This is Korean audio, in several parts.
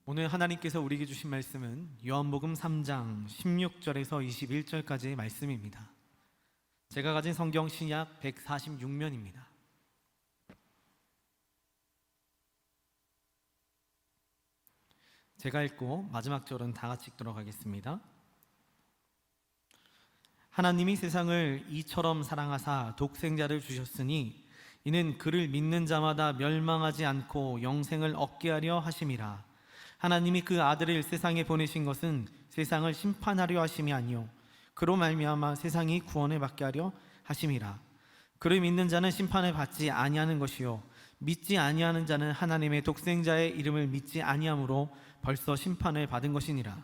오늘 하나님께서 우리에게 주신 말씀은 요한복음 3장 16절에서 21절까지의 말씀입니다. 제가 가진 성경 신약 146면입니다. 제가 읽고 마지막 절은 다 같이 읽도록 하겠습니다. 하나님이 세상을 이처럼 사랑하사 독생자를 주셨으니 이는 그를 믿는 자마다 멸망하지 않고 영생을 얻게 하려 하심이라. 하나님이 그 아들을 세상에 보내신 것은 세상을 심판하려 하심이 아니요 그로 말미암아 세상이 구원을 받게 하려 하심이라. 그를 믿는 자는 심판을 받지 아니하는 것이요 믿지 아니하는 자는 하나님의 독생자의 이름을 믿지 아니하므로 벌써 심판을 받은 것이니라.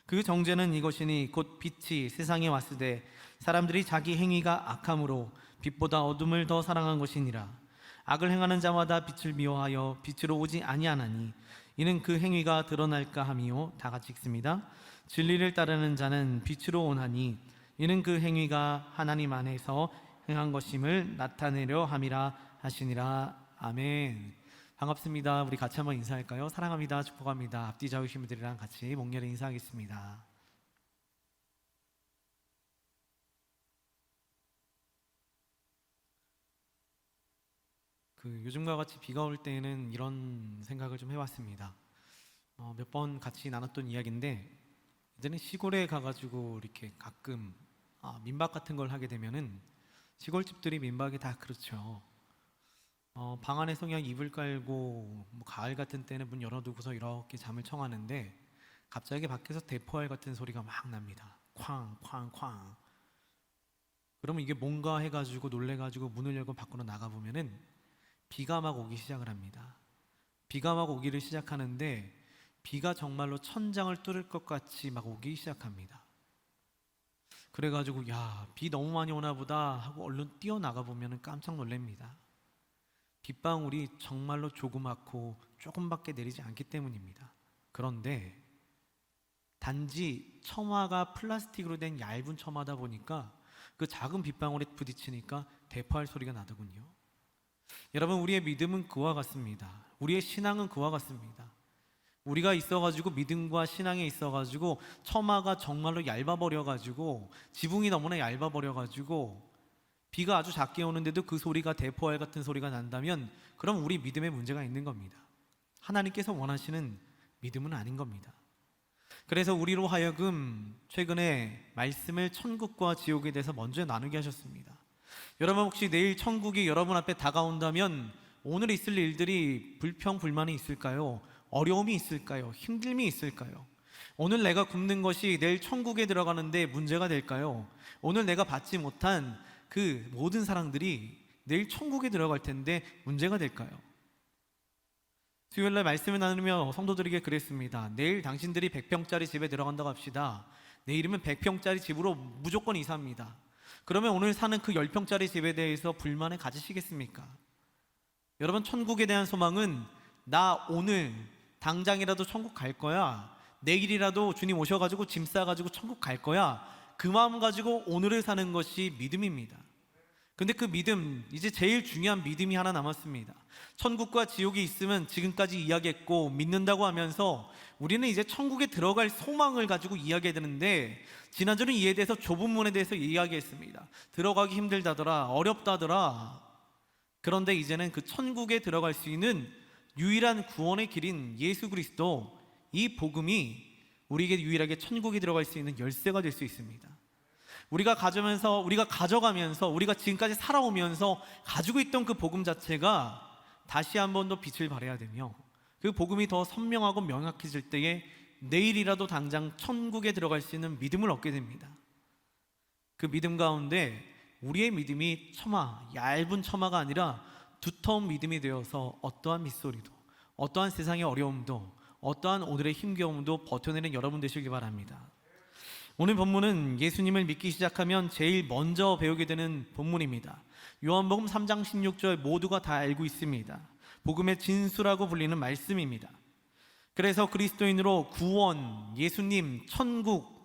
그 정죄는 이것이니 곧 빛이 세상에 왔으되 사람들이 자기 행위가 악함으로 빛보다 어둠을 더 사랑한 것이니라. 악을 행하는 자마다 빛을 미워하여 빛으로 오지 아니하나니 이는 그 행위가 드러날까 함이요. 다 같이 읽습니다. 진리를 따르는 자는 빛으로 오나니 이는 그 행위가 하나님 안에서 행한 것임을 나타내려 함이라 하시니라. 아멘. 반갑습니다. 우리 같이 한번 인사할까요? 사랑합니다. 축복합니다. 앞뒤 좌우신 분들이랑 같이 목렬히 인사하겠습니다. 요즘과 같이 비가 올 때에는 이런 생각을 좀 해왔습니다. 몇 번 같이 나눴던 이야기인데, 이제는 시골에 가가지고 이렇게 가끔 민박 같은 걸 하게 되면은 시골집들이 민박이 다 그렇죠. 방 안에서 그냥 이불 깔고 가을 같은 때는 문 열어두고서 이렇게 잠을 청하는데 갑자기 밖에서 대포알 같은 소리가 막 납니다. 쾅 쾅쾅. 그러면 이게 뭔가 해가지고 놀래가지고 문을 열고 밖으로 나가보면은 비가 막 오기 시작을 합니다. 비가 막 오기를 시작하는데 비가 정말로 천장을 뚫을 것 같이 막 오기 시작합니다. 그래가지고 야, 비 너무 많이 오나 보다 하고 얼른 뛰어나가 보면 깜짝 놀랍니다. 빗방울이 정말로 조그맣고 조금밖에 내리지 않기 때문입니다. 그런데 단지 처마가 플라스틱으로 된 얇은 처마다 보니까 그 작은 빗방울에 부딪히니까 대포할 소리가 나더군요. 여러분, 우리의 믿음은 그와 같습니다. 우리의 신앙은 그와 같습니다. 우리가 있어가지고 믿음과 신앙에 있어가지고 처마가 정말로 얇아버려가지고 지붕이 너무나 얇아버려가지고 비가 아주 작게 오는데도 그 소리가 대포알 같은 소리가 난다면 그럼 우리 믿음에 문제가 있는 겁니다. 하나님께서 원하시는 믿음은 아닌 겁니다. 그래서 우리로 하여금 최근에 말씀을 천국과 지옥에 대해서 먼저 나누게 하셨습니다. 여러분, 혹시 내일 천국이 여러분 앞에 다가온다면 오늘 있을 일들이 불평, 불만이 있을까요? 어려움이 있을까요? 힘듦이 있을까요? 오늘 내가 굶는 것이 내일 천국에 들어가는데 문제가 될까요? 오늘 내가 받지 못한 그 모든 사랑들이 내일 천국에 들어갈 텐데 문제가 될까요? 수요일날 말씀을 나누며 성도들에게 그랬습니다. 내일 당신들이 100평짜리 집에 들어간다고 합시다. 내일이면 100평짜리 집으로 무조건 이사합니다. 그러면 오늘 사는 그 10평짜리 집에 대해서 불만을 가지시겠습니까? 여러분, 천국에 대한 소망은 나 오늘 당장이라도 천국 갈 거야, 내일이라도 주님 오셔가지고 짐 싸가지고 천국 갈 거야, 그 마음 가지고 오늘을 사는 것이 믿음입니다. 근데 그 믿음, 이제 제일 중요한 믿음이 하나 남았습니다. 천국과 지옥이 있으면 지금까지 이야기했고 믿는다고 하면서 우리는 이제 천국에 들어갈 소망을 가지고 이야기해야 되는데, 지난주는 이에 대해서 좁은 문에 대해서 이야기했습니다. 들어가기 힘들다더라, 어렵다더라. 그런데 이제는 그 천국에 들어갈 수 있는 유일한 구원의 길인 예수 그리스도, 이 복음이 우리에게 유일하게 천국에 들어갈 수 있는 열쇠가 될 수 있습니다. 우리가 가져가면서 우리가 지금까지 살아오면서 가지고 있던 그 복음 자체가 다시 한 번 더 빛을 발해야 되며, 그 복음이 더 선명하고 명확해질 때에 내일이라도 당장 천국에 들어갈 수 있는 믿음을 얻게 됩니다. 그 믿음 가운데 우리의 믿음이 얇은 처마가 아니라 두터운 믿음이 되어서 어떠한 밑소리도, 어떠한 세상의 어려움도, 어떠한 오늘의 힘겨움도 버텨내는 여러분 되시길 바랍니다. 오늘 본문은 예수님을 믿기 시작하면 제일 먼저 배우게 되는 본문입니다. 요한복음 3장 16절 모두가 다 알고 있습니다. 복음의 진수라고 불리는 말씀입니다. 그래서 그리스도인으로 구원, 예수님, 천국,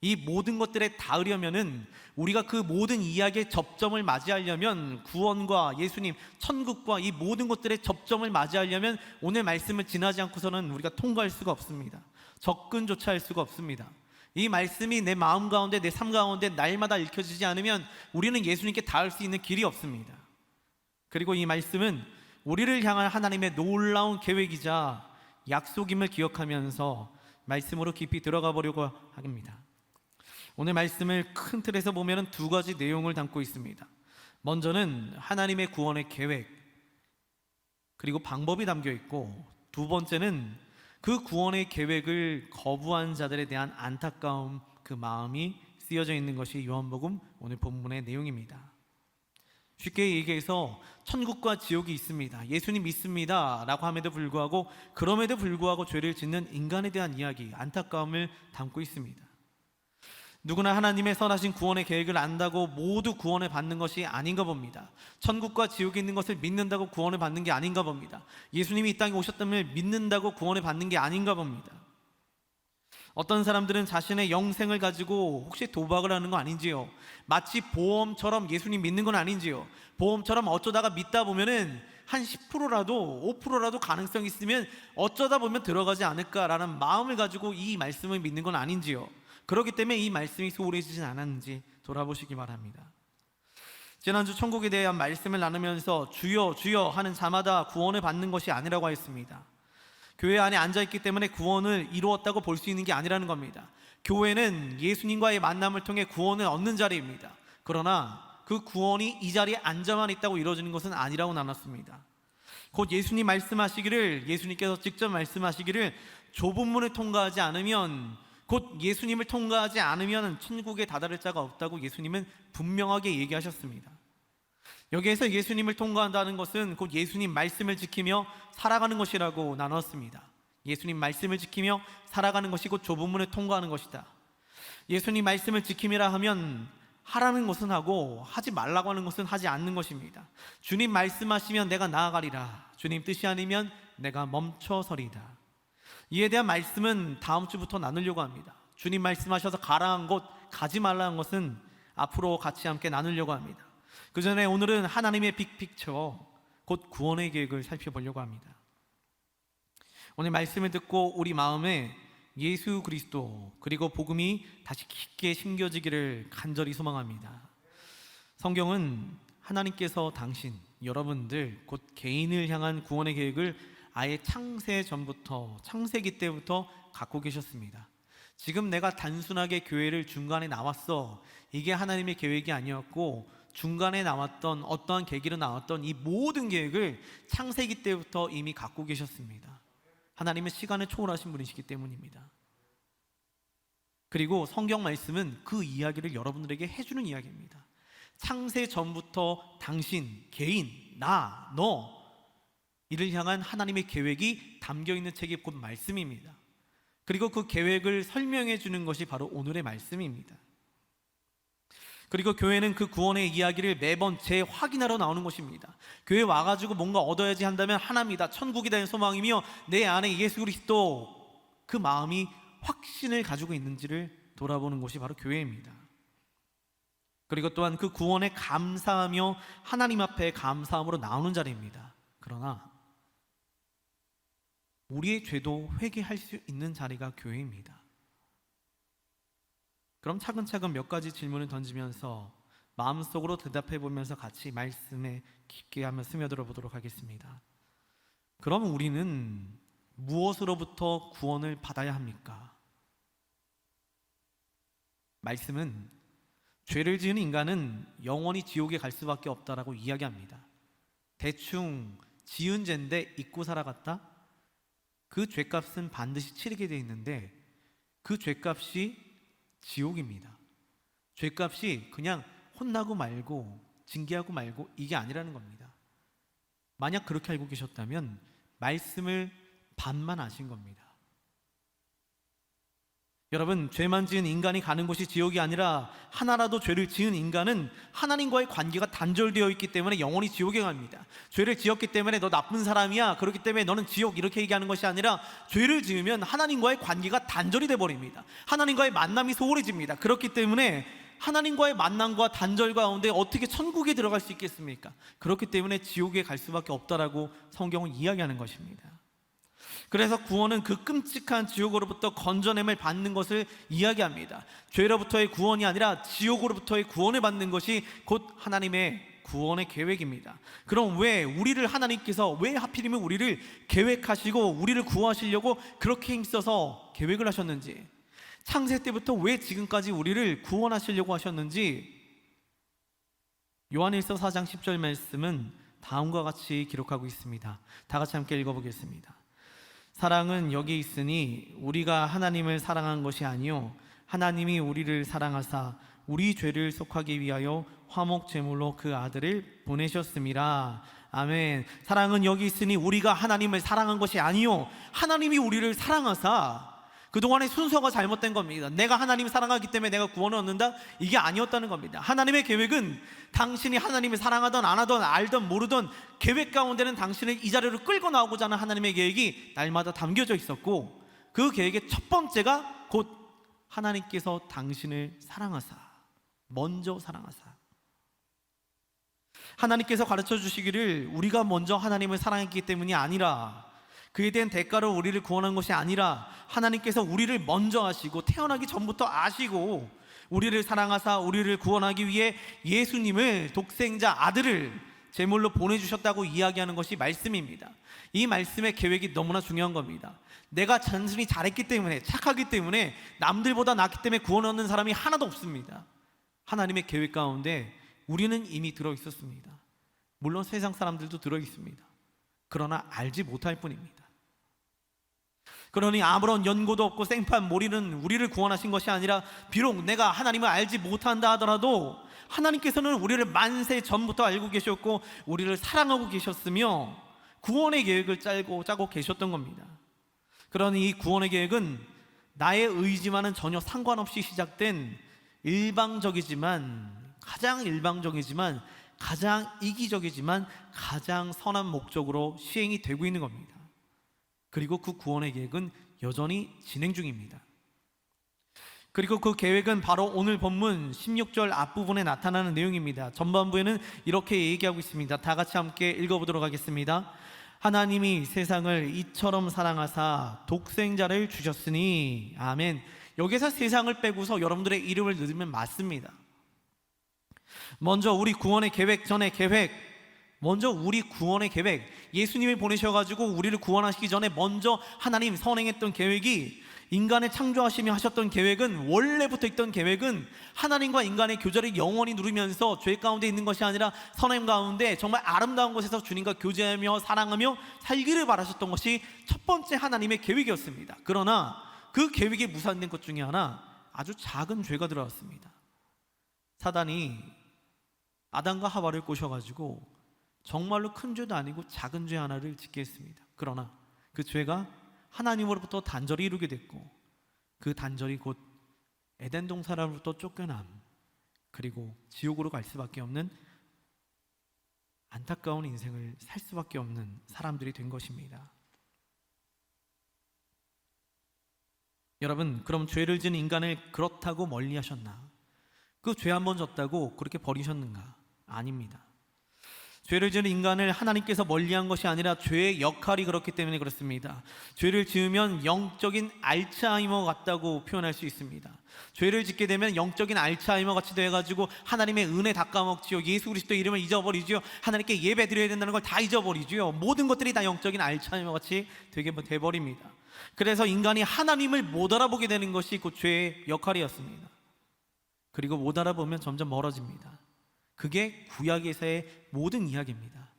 이 모든 것들에 닿으려면은, 우리가 그 모든 이야기의 접점을 맞이하려면, 구원과 예수님, 천국과 이 모든 것들의 접점을 맞이하려면 오늘 말씀을 지나지 않고서는 우리가 통과할 수가 없습니다. 접근조차 할 수가 없습니다. 이 말씀이 내 마음 가운데, 내 삶 가운데 날마다 읽혀지지 않으면 우리는 예수님께 닿을 수 있는 길이 없습니다. 그리고 이 말씀은 우리를 향한 하나님의 놀라운 계획이자 약속임을 기억하면서 말씀으로 깊이 들어가 보려고 합니다. 오늘 말씀을 큰 틀에서 보면 두 가지 내용을 담고 있습니다. 먼저는 하나님의 구원의 계획, 그리고 방법이 담겨 있고, 두 번째는 그 구원의 계획을 거부한 자들에 대한 안타까움, 그 마음이 쓰여져 있는 것이 요한복음 오늘 본문의 내용입니다. 쉽게 얘기해서 천국과 지옥이 있습니다, 예수님 믿습니다 라고 함에도 불구하고, 그럼에도 불구하고 죄를 짓는 인간에 대한 이야기, 안타까움을 담고 있습니다. 누구나 하나님의 선하신 구원의 계획을 안다고 모두 구원을 받는 것이 아닌가 봅니다. 천국과 지옥이 있는 것을 믿는다고 구원을 받는 게 아닌가 봅니다. 예수님이 이 땅에 오셨다면 믿는다고 구원을 받는 게 아닌가 봅니다. 어떤 사람들은 자신의 영생을 가지고 혹시 도박을 하는 거 아닌지요? 마치 보험처럼 예수님 믿는 건 아닌지요? 보험처럼 어쩌다가 믿다 보면은 한 10%라도 5%라도 가능성이 있으면 어쩌다 보면 들어가지 않을까라는 마음을 가지고 이 말씀을 믿는 건 아닌지요? 그렇기 때문에 이 말씀이 소홀해지진 않았는지 돌아보시기 바랍니다. 지난주 천국에 대한 말씀을 나누면서 주여 주여 하는 자마다 구원을 받는 것이 아니라고 했습니다. 교회 안에 앉아있기 때문에 구원을 이루었다고 볼 수 있는 게 아니라는 겁니다. 교회는 예수님과의 만남을 통해 구원을 얻는 자리입니다. 그러나 그 구원이 이 자리에 앉아만 있다고 이루어지는 것은 아니라고 나눴습니다. 곧 예수님 말씀하시기를, 예수님께서 직접 말씀하시기를 좁은 문을 통과하지 않으면, 곧 예수님을 통과하지 않으면 천국에 다다를 자가 없다고 예수님은 분명하게 얘기하셨습니다. 여기에서 예수님을 통과한다는 것은 곧 예수님 말씀을 지키며 살아가는 것이라고 나눴습니다. 예수님 말씀을 지키며 살아가는 것이 곧 좁은 문을 통과하는 것이다. 예수님 말씀을 지킴이라 하면 하라는 것은 하고 하지 말라고 하는 것은 하지 않는 것입니다. 주님 말씀하시면 내가 나아가리라, 주님 뜻이 아니면 내가 멈춰서리다. 이에 대한 말씀은 다음 주부터 나누려고 합니다. 주님 말씀하셔서 가라한 곳, 가지 말라는 것은 앞으로 같이 함께 나누려고 합니다. 그 전에 오늘은 하나님의 빅픽처, 곧 구원의 계획을 살펴보려고 합니다. 오늘 말씀을 듣고 우리 마음에 예수 그리스도 그리고 복음이 다시 깊게 심겨지기를 간절히 소망합니다. 성경은 하나님께서 당신, 여러분들, 곧 개인을 향한 구원의 계획을 아예 창세 전부터, 창세기 때부터 갖고 계셨습니다. 지금 내가 단순하게 교회를 중간에 나왔어, 이게 하나님의 계획이 아니었고, 중간에 나왔던 어떠한 계기로 나왔던 이 모든 계획을 창세기 때부터 이미 갖고 계셨습니다. 하나님은 시간을 초월하신 분이시기 때문입니다. 그리고 성경 말씀은 그 이야기를 여러분들에게 해주는 이야기입니다. 창세 전부터 당신, 개인, 나, 너, 이를 향한 하나님의 계획이 담겨있는 책이 곧 말씀입니다. 그리고 그 계획을 설명해 주는 것이 바로 오늘의 말씀입니다. 그리고 교회는 그 구원의 이야기를 매번 재확인하러 나오는 것입니다. 교회 와가지고 뭔가 얻어야지 한다면 하나입니다. 천국이라는 소망이며 내 안에 예수 그리스도, 그 마음이 확신을 가지고 있는지를 돌아보는 곳이 바로 교회입니다. 그리고 또한 그 구원에 감사하며 하나님 앞에 감사함으로 나오는 자리입니다. 그러나 우리의 죄도 회개할 수 있는 자리가 교회입니다. 그럼 차근차근 몇 가지 질문을 던지면서 마음속으로 대답해 보면서 같이 말씀에 깊게 한번 스며들어 보도록 하겠습니다. 그럼 우리는 무엇으로부터 구원을 받아야 합니까? 말씀은 죄를 지은 인간은 영원히 지옥에 갈 수밖에 없다라고 이야기합니다. 대충 지은 죄인데 잊고 살아갔다? 그 죄값은 반드시 치르게 되어 있는데 그 죄값이 지옥입니다. 죄값이 그냥 혼나고 말고 징계하고 말고 이게 아니라는 겁니다. 만약 그렇게 알고 계셨다면 말씀을 반만 아신 겁니다. 여러분, 죄만 지은 인간이 가는 곳이 지옥이 아니라 하나라도 죄를 지은 인간은 하나님과의 관계가 단절되어 있기 때문에 영원히 지옥에 갑니다. 죄를 지었기 때문에 너 나쁜 사람이야, 그렇기 때문에 너는 지옥, 이렇게 얘기하는 것이 아니라 죄를 지으면 하나님과의 관계가 단절이 돼버립니다. 하나님과의 만남이 소홀해집니다. 그렇기 때문에 하나님과의 만남과 단절 가운데 어떻게 천국에 들어갈 수 있겠습니까? 그렇기 때문에 지옥에 갈 수밖에 없다라고 성경은 이야기하는 것입니다. 그래서 구원은 그 끔찍한 지옥으로부터 건져냄을 받는 것을 이야기합니다. 죄로부터의 구원이 아니라 지옥으로부터의 구원을 받는 것이 곧 하나님의 구원의 계획입니다. 그럼 왜 우리를 하나님께서 왜 하필이면 우리를 계획하시고 우리를 구하시려고 그렇게 힘써서 계획을 하셨는지, 창세 때부터 왜 지금까지 우리를 구원하시려고 하셨는지, 요한일서 4장 10절 말씀은 다음과 같이 기록하고 있습니다. 다 같이 함께 읽어보겠습니다. 사랑은 여기 있으니 우리가 하나님을 사랑한 것이 아니요 하나님이 우리를 사랑하사 우리 죄를 속하기 위하여 화목 제물로 그 아들을 보내셨음이라. 아멘. 사랑은 여기 있으니 우리가 하나님을 사랑한 것이 아니요 하나님이 우리를 사랑하사, 그동안의 순서가 잘못된 겁니다. 내가 하나님을 사랑하기 때문에 내가 구원을 얻는다, 이게 아니었다는 겁니다. 하나님의 계획은 당신이 하나님을 사랑하던 안 하던 알던 모르던 계획 가운데는 당신을 이 자리로 끌고 나오고자 하는 하나님의 계획이 날마다 담겨져 있었고, 그 계획의 첫 번째가 곧 하나님께서 당신을 사랑하사, 먼저 사랑하사, 하나님께서 가르쳐 주시기를 우리가 먼저 하나님을 사랑했기 때문이 아니라, 그에 대한 대가로 우리를 구원한 것이 아니라 하나님께서 우리를 먼저 하시고 태어나기 전부터 아시고 우리를 사랑하사 우리를 구원하기 위해 예수님을, 독생자 아들을 제물로 보내주셨다고 이야기하는 것이 말씀입니다. 이 말씀의 계획이 너무나 중요한 겁니다. 내가 단순히 잘했기 때문에, 착하기 때문에, 남들보다 낫기 때문에 구원 얻는 사람이 하나도 없습니다. 하나님의 계획 가운데 우리는 이미 들어있었습니다. 물론 세상 사람들도 들어있습니다. 그러나 알지 못할 뿐입니다. 그러니 아무런 연고도 없고 생판 모리는 우리를 구원하신 것이 아니라, 비록 내가 하나님을 알지 못한다 하더라도 하나님께서는 우리를 만세 전부터 알고 계셨고 우리를 사랑하고 계셨으며 구원의 계획을 짜고 계셨던 겁니다. 그러니 이 구원의 계획은 나의 의지와는 전혀 상관없이 시작된 가장 일방적이지만 가장 이기적이지만 가장 선한 목적으로 시행이 되고 있는 겁니다. 그리고 그 구원의 계획은 여전히 진행 중입니다. 그리고 그 계획은 바로 오늘 본문 16절 앞부분에 나타나는 내용입니다. 전반부에는 이렇게 얘기하고 있습니다. 다 같이 함께 읽어보도록 하겠습니다. 하나님이 세상을 이처럼 사랑하사 독생자를 주셨으니. 아멘. 여기서 세상을 빼고서 여러분들의 이름을 넣으면 맞습니다. 먼저 우리 구원의 계획 전의 계획, 먼저 우리 구원의 계획, 예수님이 보내셔가지고 우리를 구원하시기 전에 먼저 하나님 선행했던 계획이, 인간을 창조하시며 하셨던 계획은, 원래부터 있던 계획은 하나님과 인간의 교제를 영원히 누리면서 죄 가운데 있는 것이 아니라 선행 가운데 정말 아름다운 곳에서 주님과 교제하며 사랑하며 살기를 바라셨던 것이 첫 번째 하나님의 계획이었습니다. 그러나 그 계획에 무산된 것 중에 하나, 아주 작은 죄가 들어왔습니다. 사단이 아담과 하와를 꼬셔가지고 정말로 큰 죄도 아니고 작은 죄 하나를 짓게 했습니다. 그러나 그 죄가 하나님으로부터 단절이 이루게 됐고, 그 단절이 곧 에덴 동산으로부터 쫓겨남, 그리고 지옥으로 갈 수밖에 없는 안타까운 인생을 살 수밖에 없는 사람들이 된 것입니다. 여러분, 그럼 죄를 지은 인간을 그렇다고 멀리 하셨나? 그 죄 한 번 졌다고 그렇게 버리셨는가? 아닙니다. 죄를 지은 인간을 하나님께서 멀리한 것이 아니라 죄의 역할이 그렇기 때문에 그렇습니다. 죄를 지으면 영적인 알츠하이머 같다고 표현할 수 있습니다. 죄를 짓게 되면 영적인 알츠하이머 같이 돼가지고 하나님의 은혜 다 까먹지요. 예수 그리스도의 이름을 잊어버리지요. 하나님께 예배 드려야 된다는 걸 다 잊어버리지요. 모든 것들이 다 영적인 알츠하이머 같이 되게 돼버립니다. 그래서 인간이 하나님을 못 알아보게 되는 것이 그 죄의 역할이었습니다. 그리고 못 알아보면 점점 멀어집니다. 그게 구약에서의 모든 이야기입니다.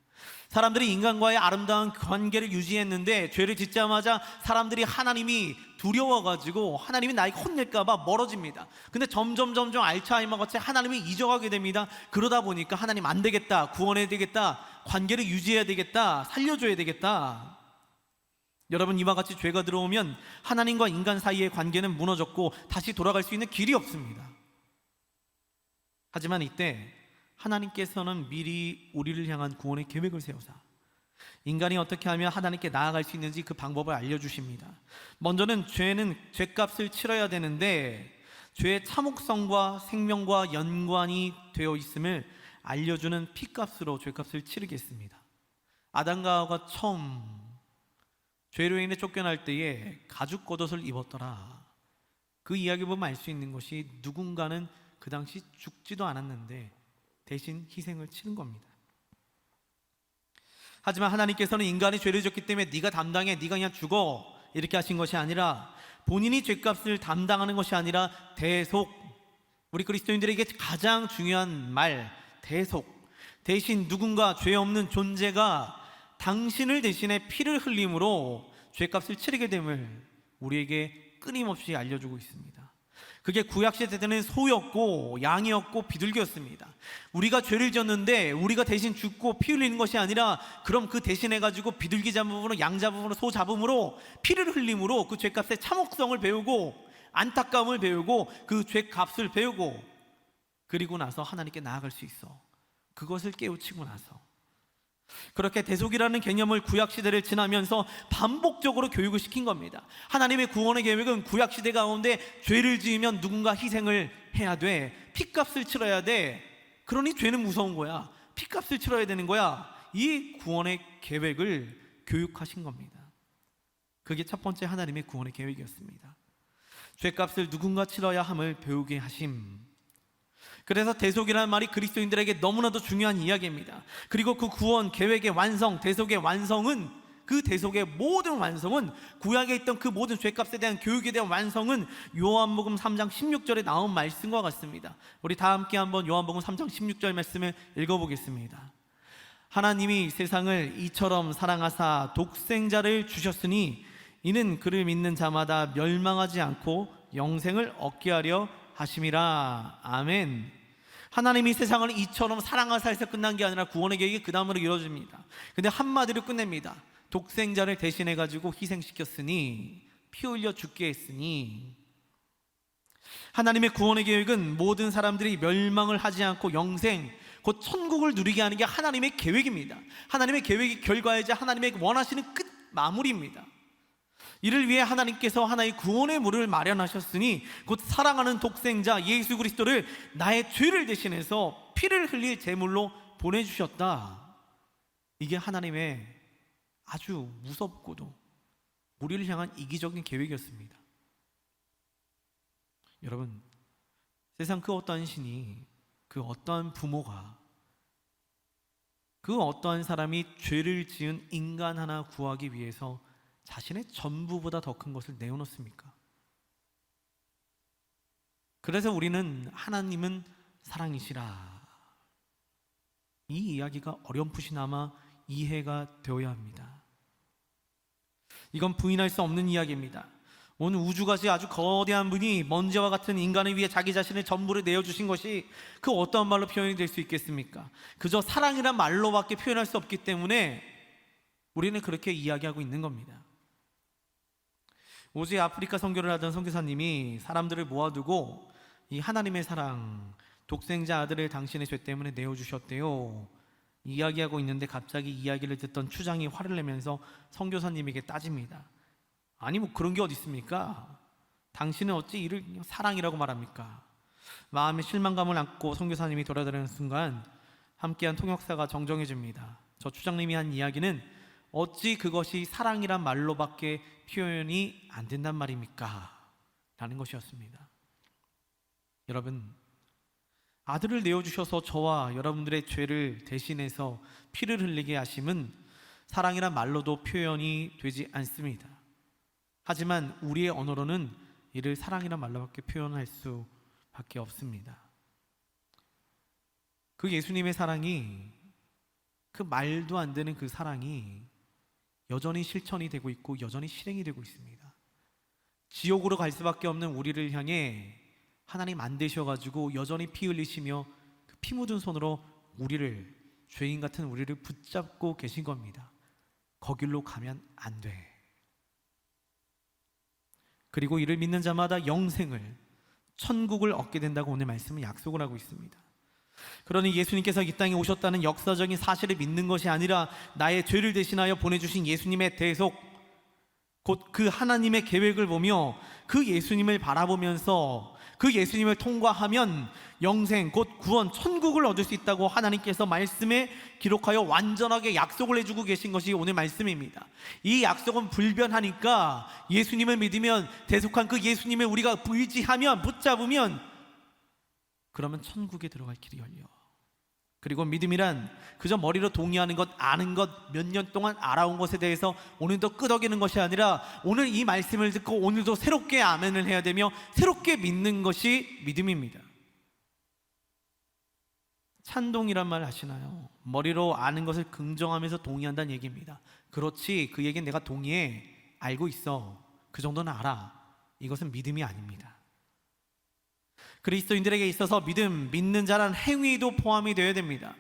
사람들이 인간과의 아름다운 관계를 유지했는데 죄를 짓자마자 사람들이 하나님이 두려워가지고 하나님이 나에게 혼낼까봐 멀어집니다. 근데 점점 알츠하이머 같이 하나님이 잊어가게 됩니다. 그러다 보니까 하나님 안 되겠다, 구원해야 되겠다, 관계를 유지해야 되겠다, 살려줘야 되겠다, 여러분, 이와 같이 죄가 들어오면 하나님과 인간 사이의 관계는 무너졌고 다시 돌아갈 수 있는 길이 없습니다. 하지만 이때 하나님께서는 미리 우리를 향한 구원의 계획을 세우사 인간이 어떻게 하면 하나님께 나아갈 수 있는지 그 방법을 알려주십니다. 먼저는 죄는 죄값을 치러야 되는데 죄의 참혹성과 생명과 연관이 되어 있음을 알려주는 피값으로 죄값을 치르겠습니다. 아담과 하와가 처음 죄로 인해 쫓겨날 때에 가죽 겉옷을 입었더라. 그 이야기 보면 알 수 있는 것이 누군가는 그 당시 죽지도 않았는데 대신 희생을 치른 겁니다. 하지만 하나님께서는 인간이 죄를 졌기 때문에 네가 담당해, 네가 그냥 죽어, 이렇게 하신 것이 아니라 본인이 죄값을 담당하는 것이 아니라 대속, 우리 그리스도인들에게 가장 중요한 말, 대속, 대신 누군가 죄 없는 존재가 당신을 대신해 피를 흘림으로 죄값을 치르게 됨을 우리에게 끊임없이 알려주고 있습니다. 그게 구약시대 때는 소였고 양이었고 비둘기였습니다. 우리가 죄를 지었는데 우리가 대신 죽고 피 흘리는 것이 아니라 그럼 그 대신해가지고 비둘기 잡음으로 양 잡음으로 소 잡음으로 피를 흘림으로 그 죄값의 참혹성을 배우고 안타까움을 배우고 그 죄값을 배우고 그리고 나서 하나님께 나아갈 수 있어. 그것을 깨우치고 나서 그렇게 대속이라는 개념을 구약시대를 지나면서 반복적으로 교육을 시킨 겁니다. 하나님의 구원의 계획은 구약시대 가운데 죄를 지으면 누군가 희생을 해야 돼, 피값을 치러야 돼. 그러니 죄는 무서운 거야, 피값을 치러야 되는 거야. 이 구원의 계획을 교육하신 겁니다. 그게 첫 번째 하나님의 구원의 계획이었습니다. 죄값을 누군가 치러야 함을 배우게 하심. 그래서 대속이라는 말이 그리스도인들에게 너무나도 중요한 이야기입니다. 그리고 그 구원 계획의 완성, 대속의 완성은, 그 대속의 모든 완성은, 구약에 있던 그 모든 죄값에 대한 교육에 대한 완성은 요한복음 3장 16절에 나온 말씀과 같습니다. 우리 다 함께 한번 요한복음 3장 16절 말씀을 읽어보겠습니다. 하나님이 세상을 이처럼 사랑하사 독생자를 주셨으니 이는 그를 믿는 자마다 멸망하지 않고 영생을 얻게 하려 하심이라. 아멘. 하나님이 세상을 이처럼 사랑하사 해서 끝난 게 아니라 구원의 계획이 그 다음으로 이루어집니다. 근데 한마디로 끝냅니다. 독생자를 대신해 가지고 희생시켰으니, 피 흘려 죽게 했으니. 하나님의 구원의 계획은 모든 사람들이 멸망을 하지 않고 영생, 곧 천국을 누리게 하는 게 하나님의 계획입니다. 하나님의 계획의 결과이자 하나님의 원하시는 끝 마무리입니다. 이를 위해 하나님께서 하나의 구원의 물을 마련하셨으니 곧 사랑하는 독생자 예수 그리스도를 나의 죄를 대신해서 피를 흘릴 제물로 보내주셨다. 이게 하나님의 아주 무섭고도 우리를 향한 이기적인 계획이었습니다. 여러분, 세상 그 어떠한 신이, 그 어떠한 부모가, 그 어떠한 사람이 죄를 지은 인간 하나 구하기 위해서 자신의 전부보다 더 큰 것을 내어놓습니까? 그래서 우리는 하나님은 사랑이시라, 이 이야기가 어렴풋이나마 이해가 되어야 합니다. 이건 부인할 수 없는 이야기입니다. 온 우주같이 아주 거대한 분이 먼지와 같은 인간을 위해 자기 자신의 전부를 내어주신 것이 그 어떠한 말로 표현이 될 수 있겠습니까? 그저 사랑이란 말로밖에 표현할 수 없기 때문에 우리는 그렇게 이야기하고 있는 겁니다. 오지 아프리카 선교를 하던 선교사님이 사람들을 모아두고 이 하나님의 사랑, 독생자 아들을 당신의 죄 때문에 내어주셨대요 이야기하고 있는데 갑자기 이야기를 듣던 추장이 화를 내면서 선교사님에게 따집니다. 아니 뭐 그런 게 어디 있습니까? 당신은 어찌 이를 사랑이라고 말합니까? 마음에 실망감을 안고 선교사님이 돌아다니는 순간 함께한 통역사가 정정해 줍니다. 저 추장님이 한 이야기는 어찌 그것이 사랑이란 말로밖에 표현이 안 된단 말입니까? 라는 것이었습니다. 여러분, 아들을 내어주셔서 저와 여러분들의 죄를 대신해서 피를 흘리게 하심은 사랑이란 말로도 표현이 되지 않습니다. 하지만 우리의 언어로는 이를 사랑이란 말로밖에 표현할 수밖에 없습니다. 그 예수님의 사랑이, 그 말도 안 되는 그 사랑이 여전히 실천이 되고 있고 여전히 실행이 되고 있습니다. 지옥으로 갈 수밖에 없는 우리를 향해 하나님 안 되셔가지고 여전히 피 흘리시며 그 피 묻은 손으로 우리를, 죄인 같은 우리를 붙잡고 계신 겁니다. 거길로 가면 안 돼. 그리고 이를 믿는 자마다 영생을, 천국을 얻게 된다고 오늘 말씀은 약속을 하고 있습니다. 그러니 예수님께서 이 땅에 오셨다는 역사적인 사실을 믿는 것이 아니라 나의 죄를 대신하여 보내주신 예수님의 대속, 곧 그 하나님의 계획을 보며 그 예수님을 바라보면서 그 예수님을 통과하면 영생, 곧 구원, 천국을 얻을 수 있다고 하나님께서 말씀에 기록하여 완전하게 약속을 해주고 계신 것이 오늘 말씀입니다. 이 약속은 불변하니까 예수님을 믿으면, 대속한 그 예수님을 우리가 의지하면, 붙잡으면, 그러면 천국에 들어갈 길이 열려. 그리고 믿음이란 그저 머리로 동의하는 것, 아는 것, 몇 년 동안 알아온 것에 대해서 오늘도 끄덕이는 것이 아니라 오늘 이 말씀을 듣고 오늘도 새롭게 아멘을 해야 되며 새롭게 믿는 것이 믿음입니다. 찬동이란 말 하시나요? 머리로 아는 것을 긍정하면서 동의한다는 얘기입니다. 그렇지, 그 얘기는 내가 동의해, 알고 있어, 그 정도는 알아. 이것은 믿음이 아닙니다. 그리스도인들에게 있어서 믿는 자란 행위도 포함이 되어야 됩니다.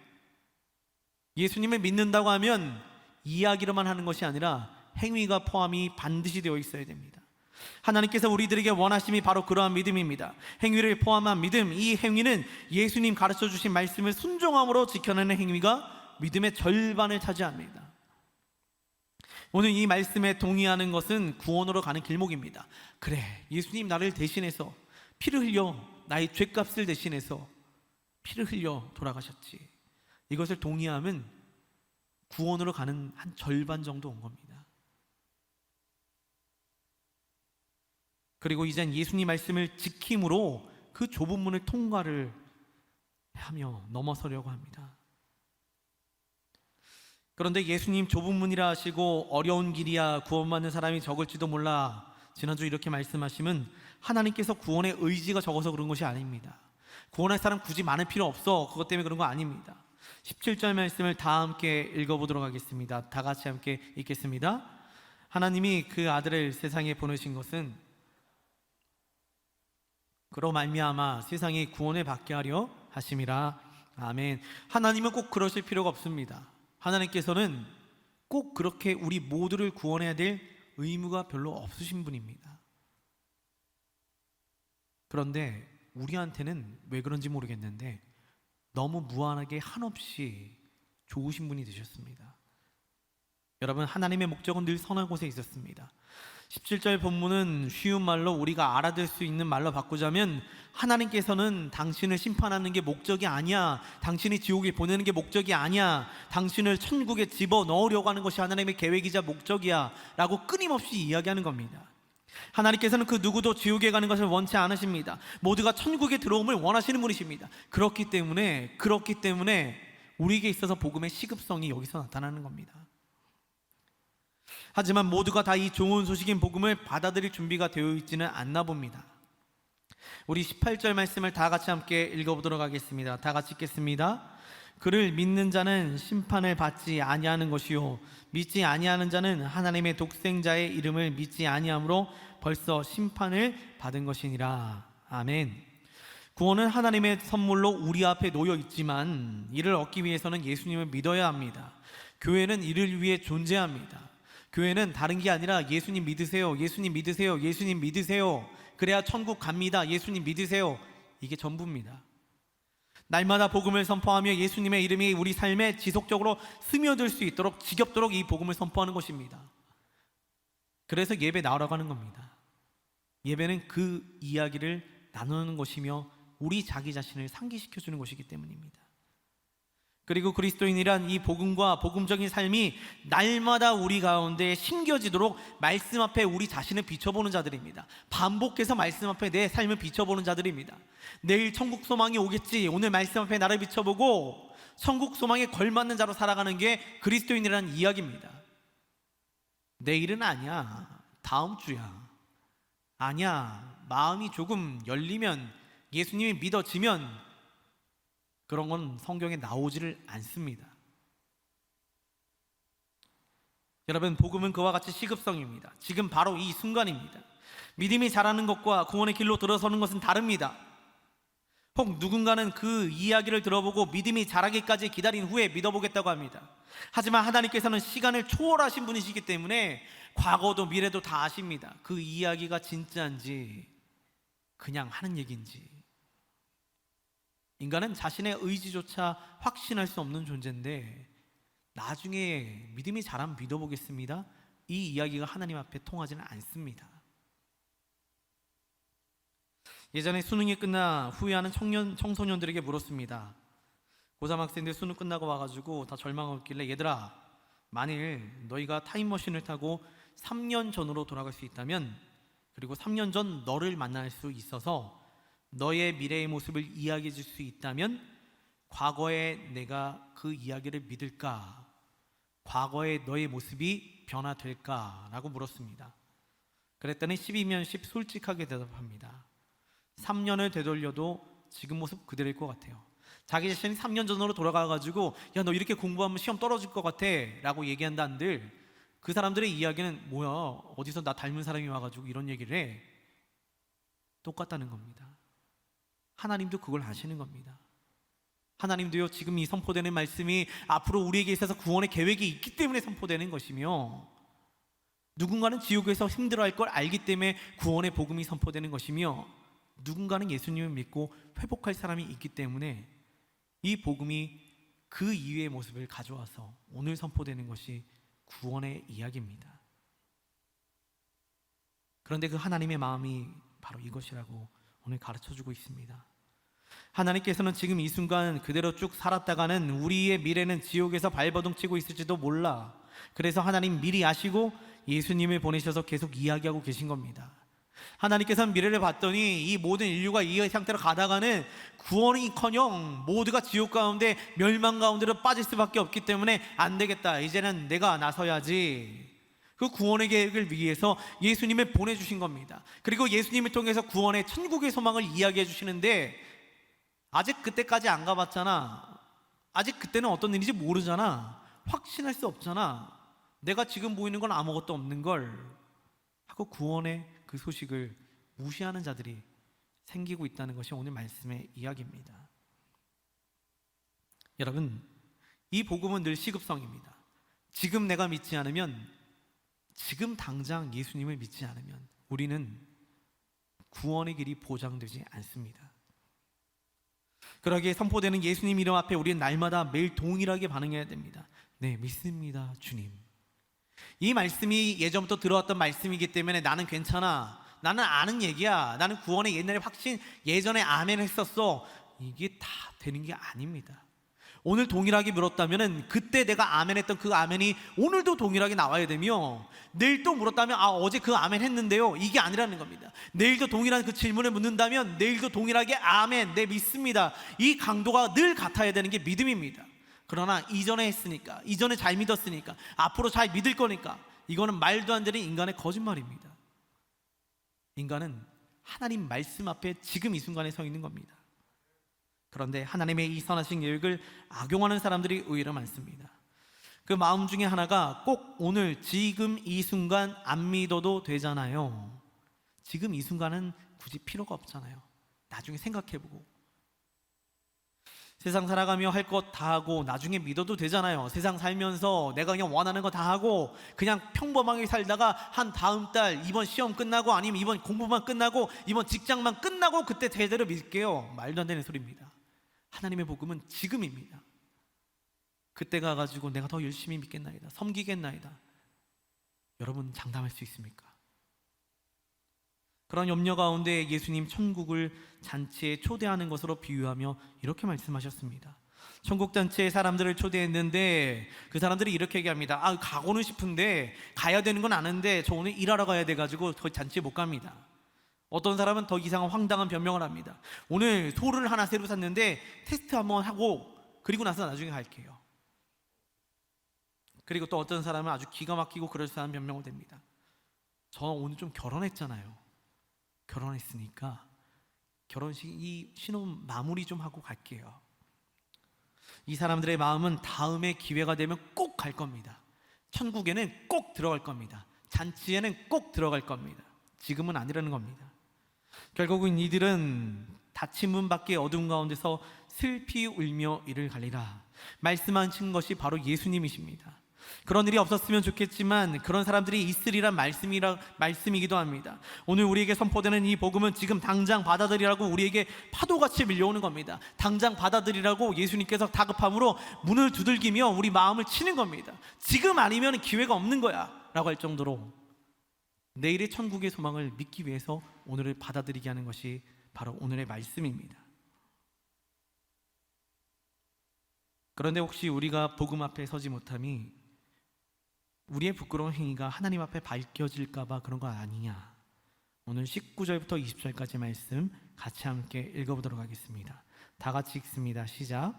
예수님을 믿는다고 하면 이야기로만 하는 것이 아니라 행위가 포함이 반드시 되어 있어야 됩니다. 하나님께서 우리들에게 원하심이 바로 그러한 믿음입니다. 행위를 포함한 믿음, 이 행위는 예수님 가르쳐 주신 말씀을 순종함으로 지켜내는 행위가 믿음의 절반을 차지합니다. 오늘 이 말씀에 동의하는 것은 구원으로 가는 길목입니다. 그래, 예수님 나를 대신해서 피를 흘려, 나의 죄값을 대신해서 피를 흘려 돌아가셨지. 이것을 동의하면 구원으로 가는 한 절반 정도 온 겁니다. 그리고 이젠 예수님 말씀을 지킴으로 그 좁은 문을 통과를 하며 넘어서려고 합니다. 그런데 예수님 좁은 문이라 하시고 어려운 길이야 구원받는 사람이 적을지도 몰라, 지난주 이렇게 말씀하시면 하나님께서 구원의 의지가 적어서 그런 것이 아닙니다. 구원할 사람 굳이 많을 필요 없어, 그것 때문에 그런 거 아닙니다. 17절 말씀을 다 함께 읽어보도록 하겠습니다. 다 같이 함께 읽겠습니다. 하나님이 그 아들을 세상에 보내신 것은 그로 말미암아 세상이 구원을 받게 하려 하심이라. 아멘. 하나님은 꼭 그러실 필요가 없습니다. 하나님께서는 꼭 그렇게 우리 모두를 구원해야 될 의무가 별로 없으신 분입니다. 그런데 우리한테는 왜 그런지 모르겠는데 너무 무한하게 한없이 좋으신 분이 되셨습니다. 여러분, 하나님의 목적은 늘 선한 곳에 있었습니다. 17절 본문은 쉬운 말로 우리가 알아들 수 있는 말로 바꾸자면 하나님께서는 당신을 심판하는 게 목적이 아니야, 당신이 지옥에 보내는 게 목적이 아니야, 당신을 천국에 집어넣으려고 하는 것이 하나님의 계획이자 목적이야 라고 끊임없이 이야기하는 겁니다. 하나님께서는 그 누구도 지옥에 가는 것을 원치 않으십니다. 모두가 천국에 들어옴을 원하시는 분이십니다. 그렇기 때문에 우리에게 있어서 복음의 시급성이 여기서 나타나는 겁니다. 하지만 모두가 다 이 좋은 소식인 복음을 받아들일 준비가 되어 있지는 않나 봅니다. 우리 18절 말씀을 다 같이 함께 읽어보도록 하겠습니다. 다 같이 읽겠습니다. 그를 믿는 자는 심판을 받지 아니하는 것이요 믿지 아니하는 자는 하나님의 독생자의 이름을 믿지 아니함으로 벌써 심판을 받은 것이니라. 아멘. 구원은 하나님의 선물로 우리 앞에 놓여 있지만 이를 얻기 위해서는 예수님을 믿어야 합니다. 교회는 이를 위해 존재합니다. 교회는 다른 게 아니라 예수님 믿으세요, 예수님 믿으세요, 예수님 믿으세요, 그래야 천국 갑니다, 예수님 믿으세요, 이게 전부입니다. 날마다 복음을 선포하며 예수님의 이름이 우리 삶에 지속적으로 스며들 수 있도록 지겹도록 이 복음을 선포하는 것입니다. 그래서 예배 나오라고 하는 겁니다. 예배는 그 이야기를 나누는 것이며 우리 자기 자신을 상기시켜주는 것이기 때문입니다. 그리고 그리스도인이란 이 복음과 복음적인 삶이 날마다 우리 가운데 심겨지도록 말씀 앞에 우리 자신을 비춰보는 자들입니다. 반복해서 말씀 앞에 내 삶을 비춰보는 자들입니다. 내일 천국 소망이 오겠지, 오늘 말씀 앞에 나를 비춰보고 천국 소망에 걸맞는 자로 살아가는 게 그리스도인이라는 이야기입니다. 내일은 아니야, 다음 주야, 아니야, 마음이 조금 열리면, 예수님이 믿어지면, 그런 건 성경에 나오지를 않습니다. 여러분, 복음은 그와 같이 시급성입니다. 지금 바로 이 순간입니다. 믿음이 자라는 것과 구원의 길로 들어서는 것은 다릅니다. 혹 누군가는 그 이야기를 들어보고 믿음이 자라기까지 기다린 후에 믿어보겠다고 합니다. 하지만 하나님께서는 시간을 초월하신 분이시기 때문에 과거도 미래도 다 아십니다. 그 이야기가 진짜인지 그냥 하는 얘기인지. 인간은 자신의 의지조차 확신할 수 없는 존재인데 나중에 믿음이 자라면 믿어보겠습니다, 이 이야기가 하나님 앞에 통하지는 않습니다. 예전에 수능이 끝나 후회하는 청소년들에게 물었습니다. 고3 학생들 수능 끝나고 와가지고 다 절망하고 있길래, 얘들아, 만일 너희가 타임머신을 타고 3년 전으로 돌아갈 수 있다면, 그리고 3년 전 너를 만날 수 있어서 너의 미래의 모습을 이야기해 줄 수 있다면 과거에 내가 그 이야기를 믿을까? 과거의 너의 모습이 변화될까? 라고 물었습니다. 그랬더니 10이면 10 솔직하게 대답합니다. 3년을 되돌려도 지금 모습 그대로일 것 같아요. 자기 자신이 3년 전으로 돌아가가지고 야, 너 이렇게 공부하면 시험 떨어질 것 같아 라고 얘기한다는들, 그 사람들의 이야기는 뭐야, 어디서 나 닮은 사람이 와가지고 이런 얘기를 해? 똑같다는 겁니다. 하나님도 그걸 아시는 겁니다. 하나님도요, 지금 이 선포되는 말씀이 앞으로 우리에게 있어서 구원의 계획이 있기 때문에 선포되는 것이며, 누군가는 지옥에서 힘들어할 걸 알기 때문에 구원의 복음이 선포되는 것이며, 누군가는 예수님을 믿고 회복할 사람이 있기 때문에 이 복음이 그 이후의 모습을 가져와서 오늘 선포되는 것이 구원의 이야기입니다. 그런데 그 하나님의 마음이 바로 이것이라고 오늘 가르쳐주고 있습니다. 하나님께서는 지금 이 순간 그대로 쭉 살았다가는 우리의 미래는 지옥에서 발버둥 치고 있을지도 몰라. 그래서 하나님 미리 아시고 예수님을 보내셔서 계속 이야기하고 계신 겁니다. 하나님께서는 미래를 봤더니 이 모든 인류가 이 상태로 가다가는 구원이커녕 모두가 지옥 가운데 멸망 가운데로 빠질 수밖에 없기 때문에 안 되겠다, 이제는 내가 나서야지. 그 구원의 계획을 위해서 예수님을 보내주신 겁니다. 그리고 예수님을 통해서 구원의 천국의 소망을 이야기해 주시는데, 아직 그때까지 안 가봤잖아. 아직 그때는 어떤 일인지 모르잖아. 확신할 수 없잖아. 내가 지금 보이는 건 아무것도 없는 걸 하고 구원의 그 소식을 무시하는 자들이 생기고 있다는 것이 오늘 말씀의 이야기입니다. 여러분, 이 복음은 늘 시급성입니다. 지금 내가 믿지 않으면, 지금 당장 예수님을 믿지 않으면 우리는 구원의 길이 보장되지 않습니다. 그러기에 선포되는 예수님 이름 앞에 우리는 날마다 매일 동일하게 반응해야 됩니다. 네, 믿습니다, 주님. 이 말씀이 예전부터 들어왔던 말씀이기 때문에 나는 괜찮아, 나는 아는 얘기야, 나는 구원의 옛날에 확신, 예전에 아멘 했었어, 이게 다 되는 게 아닙니다. 오늘 동일하게 물었다면 그때 내가 아멘 했던 그 아멘이 오늘도 동일하게 나와야 되며, 내일 또 물었다면 어제 그 아멘 했는데요, 이게 아니라는 겁니다. 내일도 동일한 그 질문을 묻는다면 내일도 동일하게 아멘, 네 믿습니다, 이 강도가 늘 같아야 되는 게 믿음입니다. 그러나 이전에 했으니까, 이전에 잘 믿었으니까, 앞으로 잘 믿을 거니까, 이거는 말도 안 되는 인간의 거짓말입니다. 인간은 하나님 말씀 앞에 지금 이 순간에 서 있는 겁니다. 그런데 하나님의 이 선하신 계획을 악용하는 사람들이 의외로 많습니다. 그 마음 중에 하나가 꼭 오늘 지금 이 순간 안 믿어도 되잖아요. 지금 이 순간은 굳이 필요가 없잖아요. 나중에 생각해보고, 세상 살아가며 할 것 다 하고 나중에 믿어도 되잖아요. 세상 살면서 내가 그냥 원하는 거 다 하고 그냥 평범하게 살다가 한 다음 달 이번 시험 끝나고 아니면 이번 공부만 끝나고 이번 직장만 끝나고 그때 제대로 믿을게요. 말도 안 되는 소리입니다. 하나님의 복음은 지금입니다. 그때 가가지고 내가 더 열심히 믿겠나이다, 섬기겠나이다, 여러분 장담할 수 있습니까? 그런 염려 가운데 예수님 천국을 잔치에 초대하는 것으로 비유하며 이렇게 말씀하셨습니다. 천국 잔치에 사람들을 초대했는데 그 사람들이 이렇게 얘기합니다. 가고는 싶은데, 가야 되는 건 아는데 저 오늘 일하러 가야 돼가지고 그 잔치에 못 갑니다. 어떤 사람은 더 이상한 황당한 변명을 합니다. 오늘 소를 하나 새로 샀는데 테스트 한번 하고 그리고 나서 나중에 갈게요. 그리고 또 어떤 사람은 아주 기가 막히고 그럴싸한 변명을 댑니다. 저 오늘 좀 결혼했잖아요. 결혼했으니까 결혼식 이 신혼 마무리 좀 하고 갈게요. 이 사람들의 마음은 다음에 기회가 되면 꼭 갈 겁니다. 천국에는 꼭 들어갈 겁니다. 잔치에는 꼭 들어갈 겁니다. 지금은 아니라는 겁니다. 결국은 이들은 닫힌 문 밖에 어둠 가운데서 슬피 울며 이를 갈리라. 말씀하신 것이 바로 예수님이십니다. 그런 일이 없었으면 좋겠지만 그런 사람들이 있으리란 말씀이기도 합니다. 오늘 우리에게 선포되는 이 복음은 지금 당장 받아들이라고 우리에게 파도같이 밀려오는 겁니다. 당장 받아들이라고 예수님께서 다급함으로 문을 두들기며 우리 마음을 치는 겁니다. 지금 아니면 기회가 없는 거야 라고 할 정도로 내일의 천국의 소망을 믿기 위해서 오늘을 받아들이게 하는 것이 바로 오늘의 말씀입니다. 그런데 혹시 우리가 복음 앞에 서지 못함이 우리의 부끄러운 행위가 하나님 앞에 밝혀질까 봐 그런 거 아니냐. 오늘 19절부터 20절까지 말씀 같이 함께 읽어보도록 하겠습니다. 다 같이 읽습니다. 시작.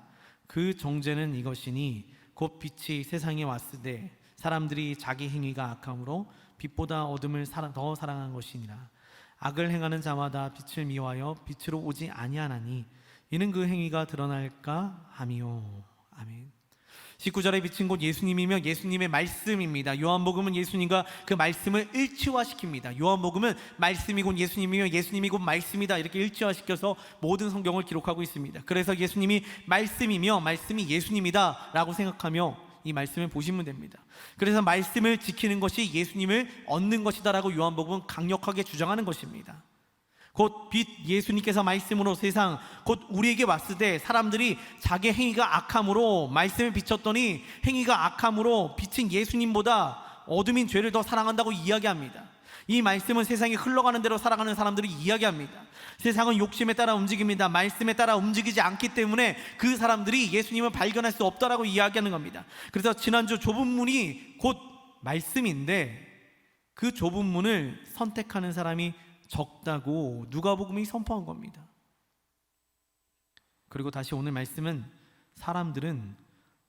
그 정죄는 이것이니 곧 빛이 세상에 왔으되 사람들이 자기 행위가 악함으로 빛보다 어둠을 더 사랑한 것이니라. 악을 행하는 자마다 빛을 미워하여 빛으로 오지 아니하나니 이는 그 행위가 드러날까 함이요. 아멘. 19절에 빛은 곧 예수님이며 예수님의 말씀입니다. 요한복음은 예수님과 그 말씀을 일치화시킵니다. 요한복음은 말씀이 곧 예수님이며 예수님이 곧 말씀이다 이렇게 일치화시켜서 모든 성경을 기록하고 있습니다. 그래서 예수님이 말씀이며 말씀이 예수님이다 라고 생각하며 이 말씀을 보시면 됩니다. 그래서 말씀을 지키는 것이 예수님을 얻는 것이다 라고 요한복음은 강력하게 주장하는 것입니다. 곧 빛 예수님께서 말씀으로 세상 곧 우리에게 왔을 때 사람들이 자기 행위가 악함으로 말씀을 비췄더니 행위가 악함으로 빛인 예수님보다 어둠인 죄를 더 사랑한다고 이야기합니다. 이 말씀은 세상이 흘러가는 대로 살아가는 사람들이 이야기합니다. 세상은 욕심에 따라 움직입니다. 말씀에 따라 움직이지 않기 때문에 그 사람들이 예수님을 발견할 수 없다라고 이야기하는 겁니다. 그래서 지난주 좁은 문이 곧 말씀인데 그 좁은 문을 선택하는 사람이 적다고 누가복음이 선포한 겁니다. 그리고 다시 오늘 말씀은 사람들은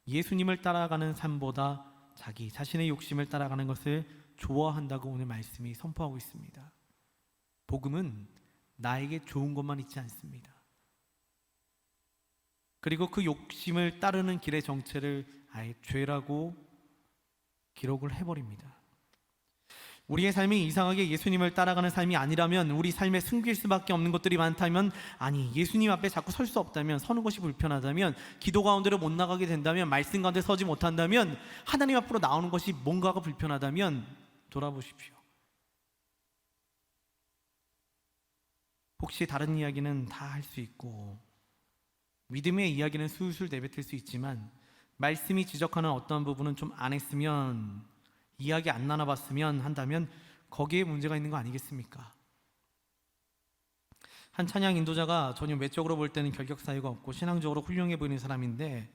예수님을 따라가는 삶보다 자기 자신의 욕심을 따라가는 것을 좋아한다고 오늘 말씀이 선포하고 있습니다. 복음은 나에게 좋은 것만 있지 않습니다. 그리고 그 욕심을 따르는 길의 정체를 아예 죄라고 기록을 해버립니다. 우리의 삶이 이상하게 예수님을 따라가는 삶이 아니라면, 우리 삶에 숨길 수밖에 없는 것들이 많다면, 아니 예수님 앞에 자꾸 설 수 없다면, 서는 것이 불편하다면, 기도 가운데로 못 나가게 된다면, 말씀 가운데 서지 못한다면, 하나님 앞으로 나오는 것이 뭔가가 불편하다면 돌아보십시오. 혹시 다른 이야기는 다 할 수 있고 믿음의 이야기는 술술 내뱉을 수 있지만 말씀이 지적하는 어떤 부분은 좀 안 했으면, 이야기 안 나눠봤으면 한다면 거기에 문제가 있는 거 아니겠습니까? 한 찬양 인도자가 전혀 외적으로 볼 때는 결격 사유가 없고 신앙적으로 훌륭해 보이는 사람인데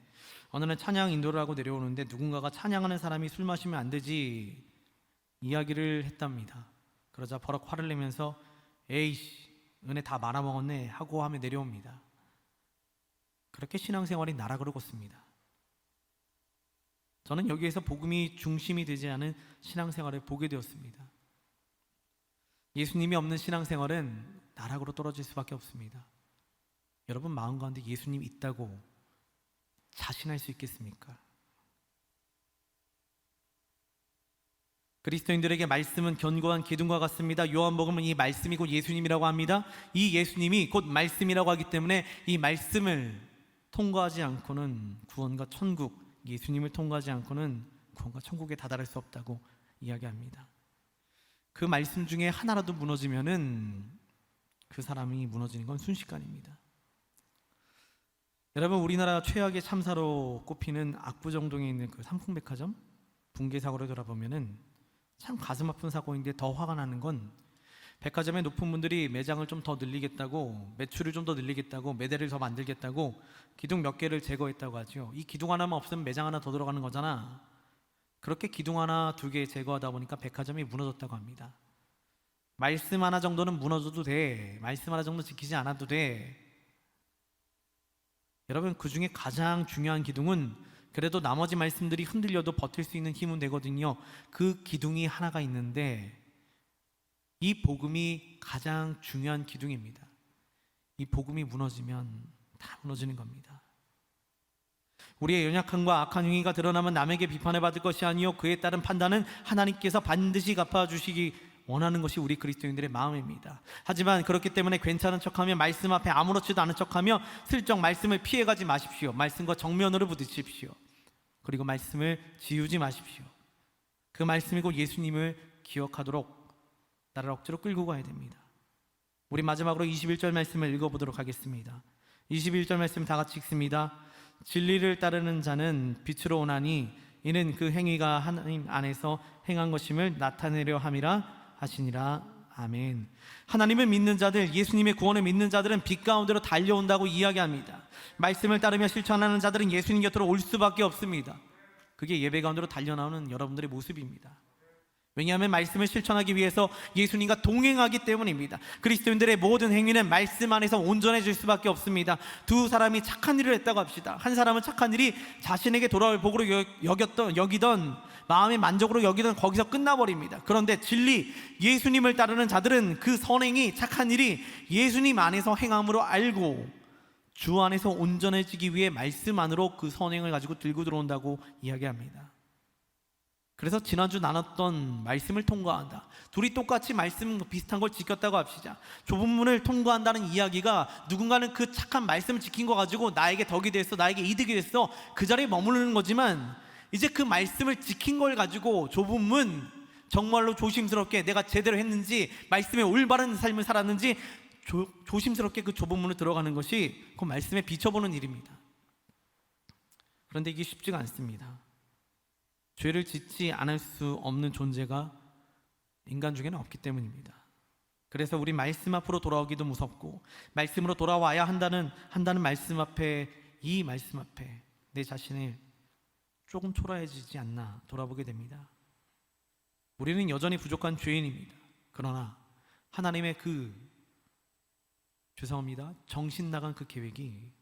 어느 날 찬양 인도를 하고 내려오는데 누군가가 찬양하는 사람이 술 마시면 안 되지 이야기를 했답니다. 그러자 버럭 화를 내면서 에이씨 은혜 다 말아먹었네 하고 하며 내려옵니다. 그렇게 신앙생활이 나락으로 걷습니다. 저는 여기에서 복음이 중심이 되지 않은 신앙생활을 보게 되었습니다. 예수님이 없는 신앙생활은 나락으로 떨어질 수밖에 없습니다. 여러분 마음 가운데 예수님 있다고 자신할 수 있겠습니까? 그리스도인들에게 말씀은 견고한 기둥과 같습니다. 요한복음은 이 말씀이 곧 예수님이라고 합니다. 이 예수님이 곧 말씀이라고 하기 때문에 이 말씀을 통과하지 않고는 구원과 천국, 예수님을 통과하지 않고는 구원과 천국에 다다를 수 없다고 이야기합니다. 그 말씀 중에 하나라도 무너지면은 그 사람이 무너지는 건 순식간입니다. 여러분 우리나라 최악의 참사로 꼽히는 압구정동에 있는 그 삼풍백화점 붕괴 사고를 돌아보면은 참 가슴 아픈 사고인데 더 화가 나는 건 백화점의 높은 분들이 매장을 좀 더 늘리겠다고, 매출을 좀 더 늘리겠다고, 매대를 더 만들겠다고 기둥 몇 개를 제거했다고 하죠. 이 기둥 하나만 없으면 매장 하나 더 들어가는 거잖아. 그렇게 기둥 하나 두 개 제거하다 보니까 백화점이 무너졌다고 합니다. 말씀 하나 정도는 무너져도 돼. 말씀 하나 정도 지키지 않아도 돼. 여러분 그 중에 가장 중요한 기둥은 그래도 나머지 말씀들이 흔들려도 버틸 수 있는 힘은 되거든요. 그 기둥이 하나가 있는데 이 복음이 가장 중요한 기둥입니다. 이 복음이 무너지면 다 무너지는 겁니다. 우리의 연약함과 악한 행위가 드러나면 남에게 비판을 받을 것이 아니요 그에 따른 판단은 하나님께서 반드시 갚아주시기 원하는 것이 우리 그리스도인들의 마음입니다. 하지만 그렇기 때문에 괜찮은 척하며 말씀 앞에 아무렇지도 않은 척하며 슬쩍 말씀을 피해가지 마십시오. 말씀과 정면으로 부딪히십시오. 그리고 말씀을 지우지 마십시오. 그 말씀이고 예수님을 기억하도록 나를 억지로 끌고 가야 됩니다. 우리 마지막으로 21절 말씀을 읽어보도록 하겠습니다. 21절 말씀 다 같이 읽습니다. 진리를 따르는 자는 빛으로 오나니 이는 그 행위가 하나님 안에서 행한 것임을 나타내려 함이라 하시니라. 아멘. 하나님을 믿는 자들, 예수님의 구원을 믿는 자들은 빛 가운데로 달려온다고 이야기합니다. 말씀을 따르며 실천하는 자들은 예수님 곁으로 올 수밖에 없습니다. 그게 예배 가운데로 달려나오는 여러분들의 모습입니다. 왜냐하면 말씀을 실천하기 위해서 예수님과 동행하기 때문입니다. 그리스도인들의 모든 행위는 말씀 안에서 온전해질 수밖에 없습니다. 두 사람이 착한 일을 했다고 합시다. 한 사람은 착한 일이 자신에게 돌아올 복으로 여기던 마음의 만족으로 여기던 거기서 끝나버립니다. 그런데 진리, 예수님을 따르는 자들은 그 선행이, 착한 일이 예수님 안에서 행함으로 알고 주 안에서 온전해지기 위해 말씀 안으로 그 선행을 가지고 들고 들어온다고 이야기합니다. 그래서 지난주 나눴던 말씀을 통과한다. 둘이 똑같이 말씀 비슷한 걸 지켰다고 합시다. 좁은 문을 통과한다는 이야기가 누군가는 그 착한 말씀을 지킨 거 가지고 나에게 덕이 됐어, 나에게 이득이 됐어, 그 자리에 머무르는 거지만 이제 그 말씀을 지킨 걸 가지고 좁은 문, 정말로 조심스럽게 내가 제대로 했는지, 말씀에 올바른 삶을 살았는지 조심스럽게 그 좁은 문을 들어가는 것이 그 말씀에 비춰보는 일입니다. 그런데 이게 쉽지가 않습니다. 죄를 짓지 않을 수 없는 존재가 인간 중에는 없기 때문입니다. 그래서 우리 말씀 앞으로 돌아오기도 무섭고 말씀으로 돌아와야 한다는 말씀 앞에, 이 말씀 앞에 내 자신을 조금 초라해지지 않나 돌아보게 됩니다. 우리는 여전히 부족한 죄인입니다. 그러나 하나님의 정신 나간 그 계획이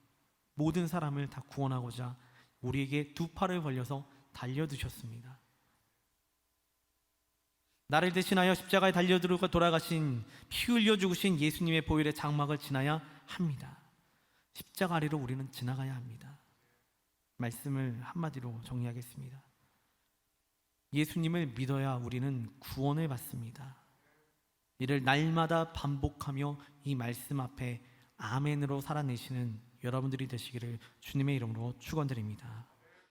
모든 사람을 다 구원하고자 우리에게 두 팔을 벌려서 달려드셨습니다. 나를 대신하여 십자가에 달려들고 돌아가신, 피 흘려 죽으신 예수님의 보혈의 장막을 지나야 합니다. 십자가 아래로 우리는 지나가야 합니다. 말씀을 한마디로 정리하겠습니다. 예수님을 믿어야 우리는 구원을 받습니다. 이를 날마다 반복하며 이 말씀 앞에 아멘으로 살아내시는 여러분들이 되시기를 주님의 이름으로 축원드립니다.